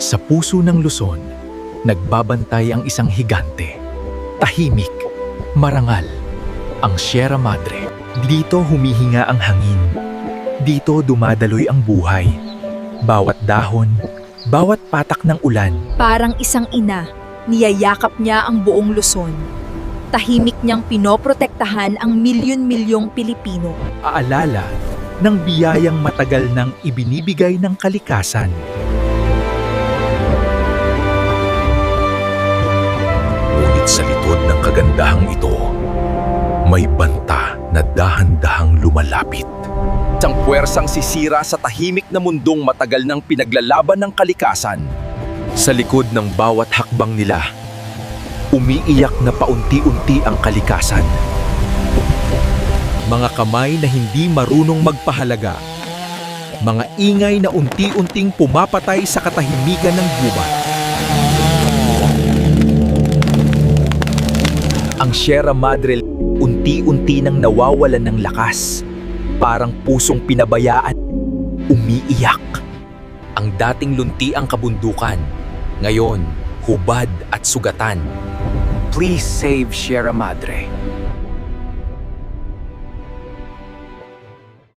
Sa puso ng Luzon, nagbabantay ang isang higante. Tahimik, marangal, ang Sierra Madre. Dito humihinga ang hangin. Dito dumadaloy ang buhay. Bawat dahon, bawat patak ng ulan. Parang isang ina, niyayakap niya ang buong Luzon. Tahimik niyang pinoprotektahan ang milyon-milyong Pilipino. Aalala ng biyayang matagal nang ibinibigay ng kalikasan. Ngunit sa likod ng kagandahang ito, may banta na dahan-dahang lumalapit. Isang puwersang sisira sa tahimik na mundong matagal nang pinaglalaban ng kalikasan. Sa likod ng bawat hakbang nila, umiiyak na paunti-unti ang kalikasan. Mga kamay na hindi marunong magpahalaga. Mga ingay na unti-unting pumapatay sa katahimikan ng gubat. Ang Sierra Madre unti-unti nang nawawalan ng lakas. Parang pusong pinabayaan, umiiyak. Ang dating lunti ang kabundukan, ngayon hubad at sugatan. Please save Sierra Madre.